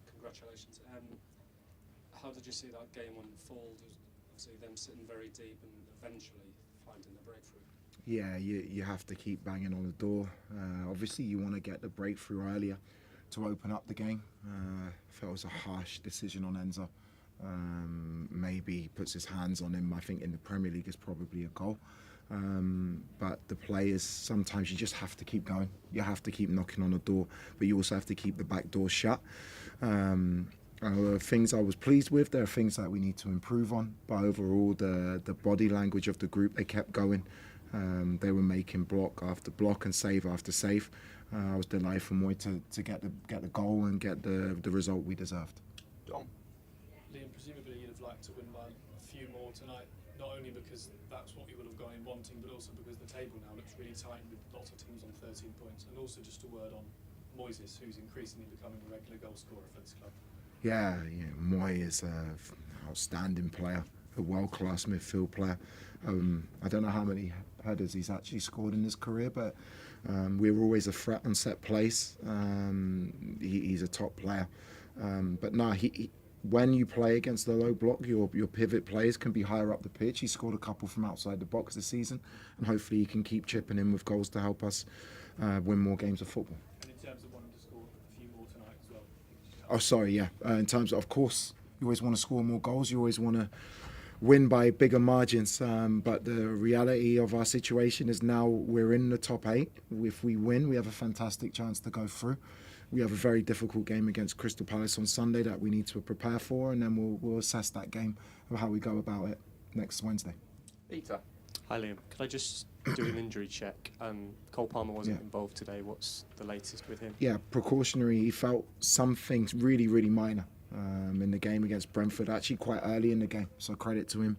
Congratulations. How did you see that game unfold? Obviously them sitting very deep and eventually finding the breakthrough. Yeah, you have to keep banging on the door. Obviously you want to get the breakthrough earlier to open up the game. Felt it was a harsh decision on Enzo. Maybe he puts his hands on him. I think in the Premier League is probably a goal. But the players, sometimes you just have to keep going. You have to keep knocking on the door, but you also have to keep the back door shut. Things I was pleased with, there are things that we need to improve on, but overall the body language of the group, they kept going. They were making block after block and save after save. I was delighted for Moy to get the goal and get the result we deserved. Dom. Liam, presumably you'd have liked to win by a few more tonight, not only because that's what you would have gone in wanting, but also because the table now looks really tight with lots of teams on 13 points. And also just a word on Moises, who's increasingly becoming a regular goal scorer for this club. Yeah, Moy is an outstanding player, a world-class midfield player. I don't know how many headers he's actually scored in his career, but we're always a threat on set plays. He's a top player. But no, when you play against the low block, your pivot players can be higher up the pitch. He scored a couple from outside the box this season, and hopefully he can keep chipping in with goals to help us win more games of football. And in terms of wanting to score a few more tonight as well? Oh, sorry, yeah. In terms of course, you always want to score more goals. You always want to win by bigger margins. But the reality of our situation is now we're in the top 8. If we win, we have a fantastic chance to go through. We have a very difficult game against Crystal Palace on Sunday that we need to prepare for, and then we'll assess that game of how we go about it next Wednesday. Peter. Hi Liam, could I just do an injury check? Cole Palmer wasn't involved today. What's the latest with him? Yeah, precautionary. He felt something really, really minor in the game against Brentford, actually quite early in the game. So credit to him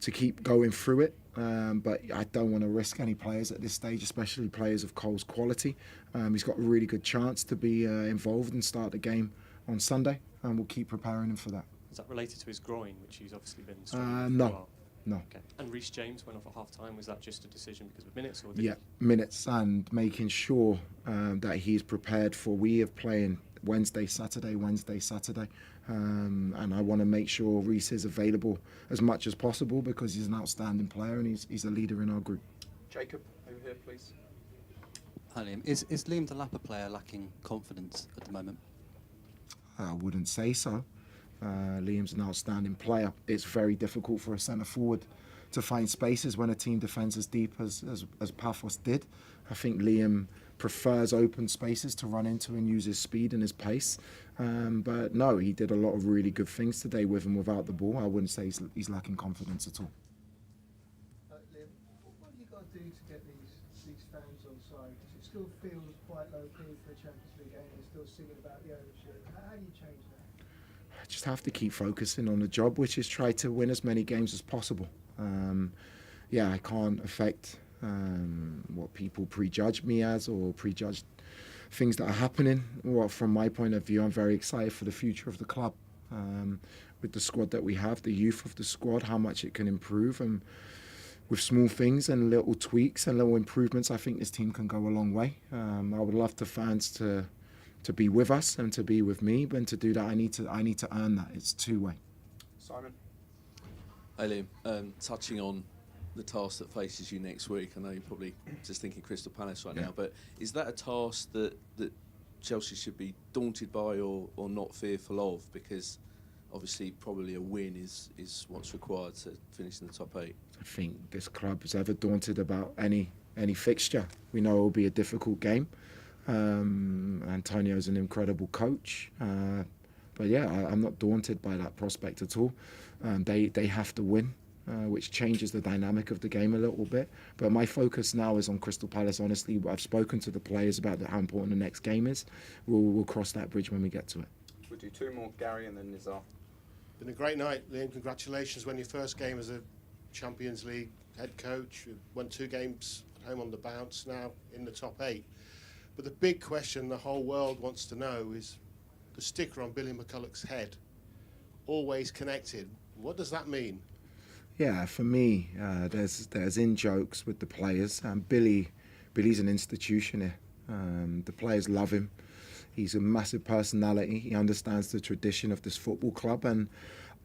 to keep going through it. But I don't want to risk any players at this stage, especially players of Cole's quality. He's got a really good chance to be involved and start the game on Sunday, and we'll keep preparing him for that. Is that related to his groin, which he's obviously been struggling with for a while? No. Okay. And Reece James went off at half-time. Was that just a decision because of minutes? Or Minutes, and making sure that he's prepared for. We are playing Wednesday, Saturday. And I want to make sure Reece is available as much as possible because he's an outstanding player and he's a leader in our group. Jacob, over here, please. Hi, Liam. Is Liam Delap player lacking confidence at the moment? I wouldn't say so. Liam's an outstanding player. It's very difficult for a centre-forward to find spaces when a team defends as deep as Paphos did. I think Liam prefers open spaces to run into and use his speed and his pace. But no, he did a lot of really good things today with and without the ball. I wouldn't say he's lacking confidence at all. Liam, what have you got to do to get these fans on side? Because it still feels quite low-key for a Champions League game. They're still singing about the ownership. How do you change that? I just have to keep focusing on the job, which is try to win as many games as possible. I can't affect what people prejudge me as or prejudge things that are happening. Well, from my point of view, I'm very excited for the future of the club. With the squad that we have, the youth of the squad, how much it can improve, and with small things and little tweaks and little improvements, I think this team can go a long way. I would love the fans to be with us and to be with me, but to do that, I need to earn that. It's two-way. Simon. Hey Liam, touching on the task that faces you next week, I know you're probably just thinking Crystal Palace right now, but is that a task that Chelsea should be daunted by or not fearful of? Because obviously probably a win is what's required to finish in the top 8. I think this club is ever daunted about any fixture. We know it will be a difficult game. Antonio's an incredible coach. But yeah, I'm not daunted by that prospect at all. They have to win, which changes the dynamic of the game a little bit. But my focus now is on Crystal Palace, honestly. I've spoken to the players about how important the next game is. We'll cross that bridge when we get to it. We'll do 2 more, Gary and then Nizar. Been a great night, Liam. Congratulations. Won your first game as a Champions League head coach. You won 2 games at home on the bounce, now in the top 8. But the big question the whole world wants to know is the sticker on Billy McCulloch's head, always connected. What does that mean? Yeah, for me, there's in-jokes with the players. Billy's an institution here. The players love him. He's a massive personality. He understands the tradition of this football club, and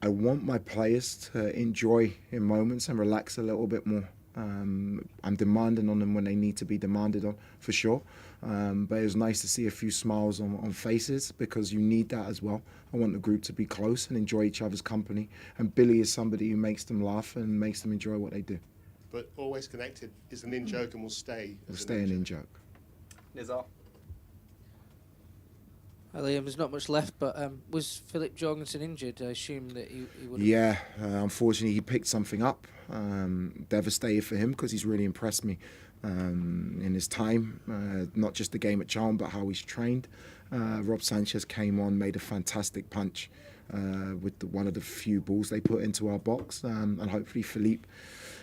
I want my players to enjoy in moments and relax a little bit more. I'm demanding on them when they need to be demanded on, for sure. But it was nice to see a few smiles on faces, because you need that as well. I want the group to be close and enjoy each other's company. And Billy is somebody who makes them laugh and makes them enjoy what they do. But always connected is an in-joke and will stay. Will stay an in-joke. Nizar. Hi Liam, there's not much left, but was Philip Jorgensen injured? I assume that he would. Yeah, unfortunately he picked something up. Devastated for him, because he's really impressed me in his time, not just the game at Charlton, but how he's trained. Rob Sanchez came on, made a fantastic punch with one of the few balls they put into our box, and hopefully Philippe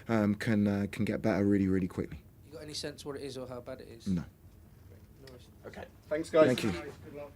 can get better really, really quickly. You got any sense what it is or how bad it is? No. No worries. Okay, thanks guys. Thank you. Good luck.